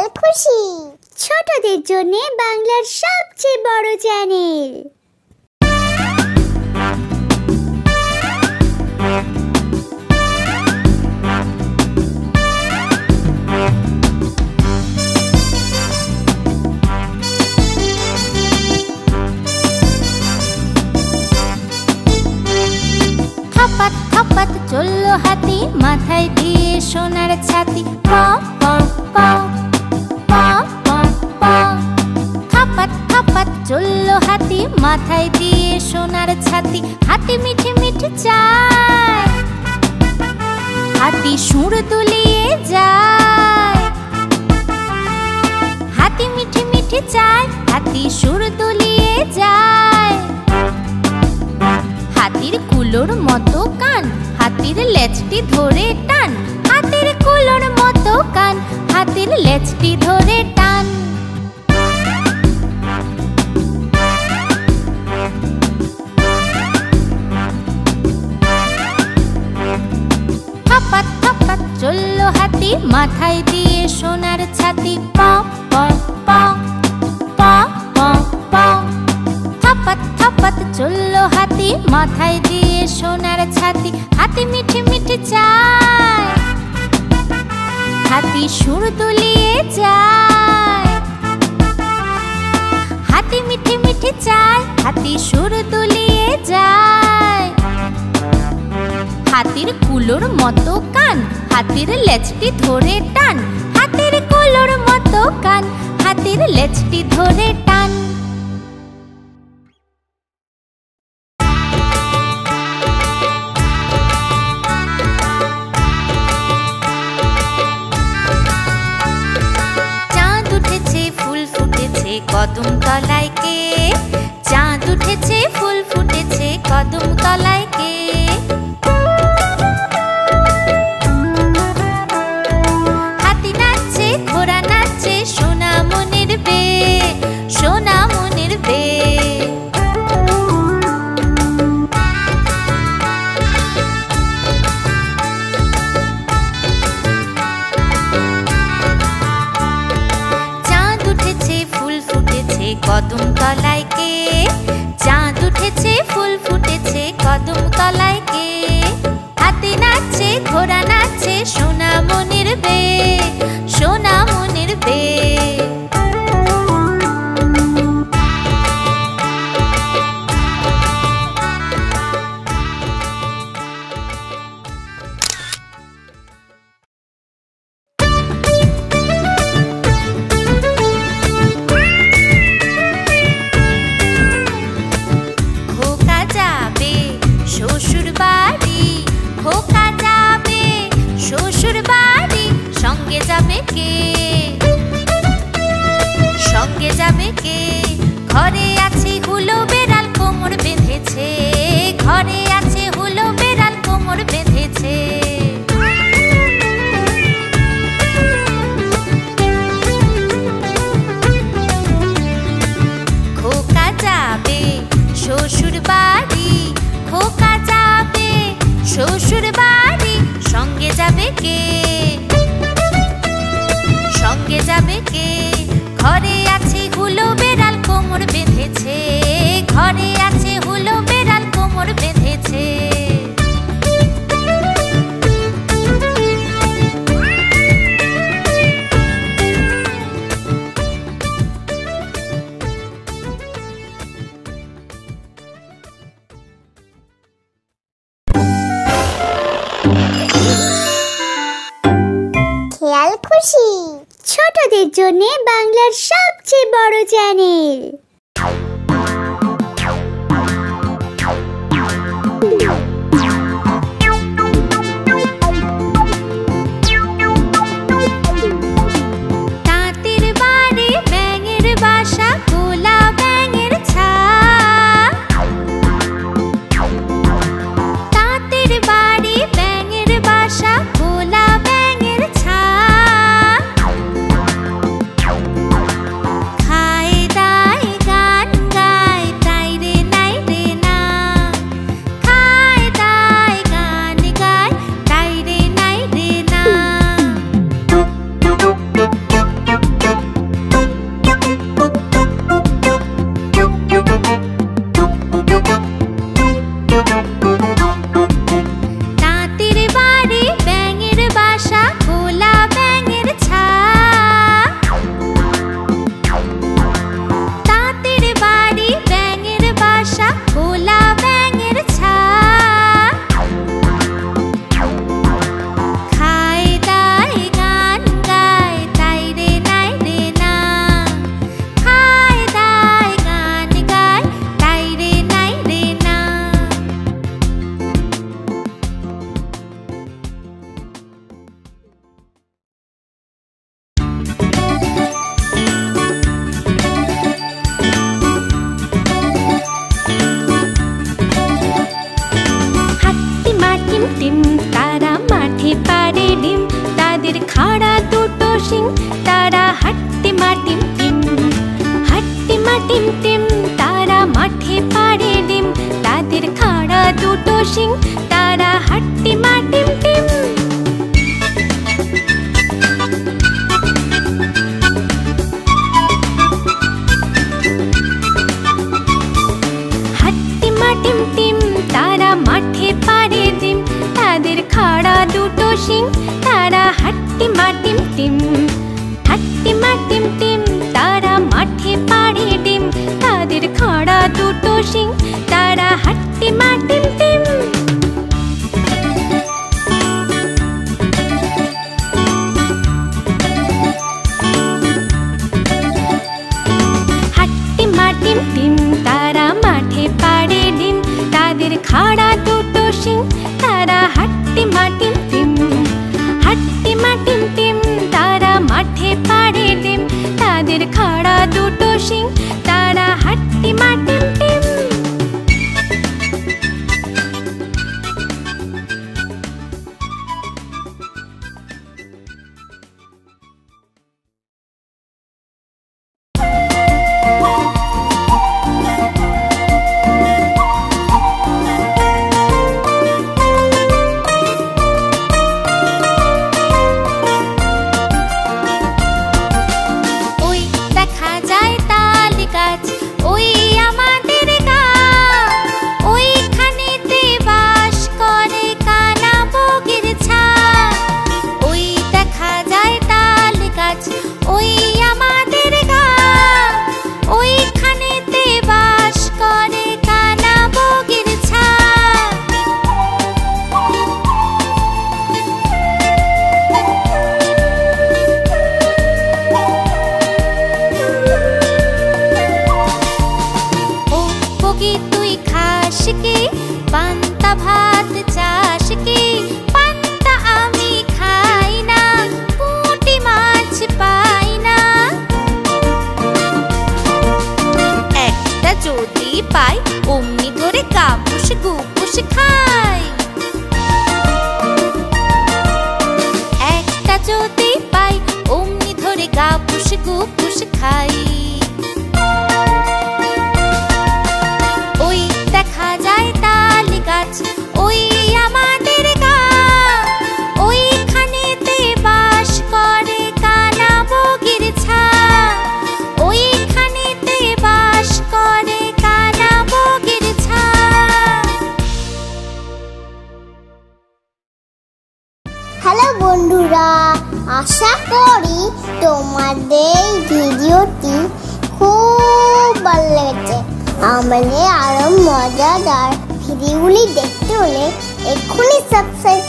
খেয়াল খুশি, ছোটদের জন্য বাংলার সবচেয়ে বড় চ্যানেল। থপাত থপাত চলল হাতি, মাথায় দিয়ে সোনার ছাতি। প প প প প প। থপাত থপাত চলল হাতি, মাথায় দিয়ে সোনার ছাতি। হাতি মিঠে মিঠে চায়, হাতি সুর দুলিয়ে যায়। হাতি মিঠে মিঠে চায়, হাতি সুর দুলিয়ে যায়। হাতির কুলোর মতো কান, হাতির লেজটি ধরে টান। হাতির কুলোর মতো কান, হাতির লেজটি ধরে টান। থপাত থপাত চলল হাতি, মাথায় দিয়ে সোনার ছাতি। প প প প প প। থপাত থপাত চলল হাতি, মাথায় দিয়ে সোনার ছাতি। হাতি মিঠে মিঠে চায়, হাতি সুর দুলিয়ে যায়। হাতি মিঠে মিঠে চায়, হাতি সুর দুলিয়ে যায়। হাতির কুলোর মতো কান, হাতির লেজটি ধরে টান। হাতির কুলোর মতো কান, হাতির লেজটি ধরে টান। কদম তলায় কে, চাঁদ উঠেছে ফুল ফুটেছে কদম তলায় কে। হাতি নাচছে ঘোড়া নাচছে, সোনা মনের বে, সোনা মনের বে। কদম তলায় কে, চাঁদ উঠেছে ফুল ফুটেছে কদম তলায় কে। হাতি নাচছে ঘোড়া নাচছে, সোনা মনের বে, সোনা মনের বে। ঘরে আছে হুলো বেড়াল কোমর বেঁধেছে, ঘরে আছে হুলো বেড়াল কোমর বেঁধেছে। খোকা যাবে শ্বশুর বাড়ি, খোকা যাবে শ্বশুর বাড়ি। সঙ্গে যাবে কে, সঙ্গে যাবে কে। ঘরে আছে হুলো বেড়াল কোমর বেঁধেছে, ঘরে আছে হুলো বেড়াল কোমর বেঁধেছে। খেয়াল খুশি, ছোটদের জন্য বাংলার সবচেয়ে বড় চ্যানেল। তাঁতের বাড়ি ব্যাঙের বাসা, গোলা ব্যাঙের ছা। তাঁতের বাড়ি ব্যাঙের বাসা, গোলা ব্যাঙের ছা। খায় দায় সিং তারা হাট্টিমা টিম টিম। হাট্টিমা টিম টিম তারা মাঠে পাড়ে ডিম, তাদের খাড়া দুটো সিং তারা হাট্টিমা টিম টিম। হাট্টিমা টিম টিম তারা মাঠে পাড়ে ডিম, তাদের খাড়া দুটো সিং তারা হাট্টিমা টিম টিম। হাট্টিমা টিম টিম তারা মাঠে পাড়ে ডিম, তাদের খাড়া দুটো সিং তারা হাট্টিমা টিম টিম। হাট্টিমা টিম টিম তারা মাঠে পাড়ে ডিম, তাদের খাড়া দুটো সিং তারা হাট্টিমা টিম টিম। হাট্টিমা টিম টিম তারা মাঠে পাড়ে ডিম, তাদের খাড়া দুটো সিং তারা হাট্টিমা টিম টিম। ওই দেখা যায় তাল গাছ, ওই আমাদের গাঁ, ওইখানেতে বাস করে কানা বগির ছানা। ওই দেখা যায় তাল গাছ, ওই আমাদের গাঁ, ওইখানেতে বাস করে কানা বগির ছানা। ও বগি তুই খাস কি পান্তা ভাত চাস কি? পান্তা আমি খাই না, পুঁটি মাছ পাই না। একটা যদি পাই অমনি ধরে গাপুস গুপুস খাই। একটা যদি পাই অমনি ধরে গাপুস গুপুস খাই। ওই দেখা যায় তাল গাছ, ওই আমাদের গাঁ, ওইখানেতে বাস করে কানা বগির ছানা। ওইখানেতে বাস করে কানা বগির ছানা। হ্যালো বন্ধুরা, আশা করি তোমাদের এই ভিডিওটি খুব ভালো লেগেছে। আমাদের আরো মজাদার ভিডিওগুলি দেখতে হলে এক্ষুনি সাবস্ক্রাইব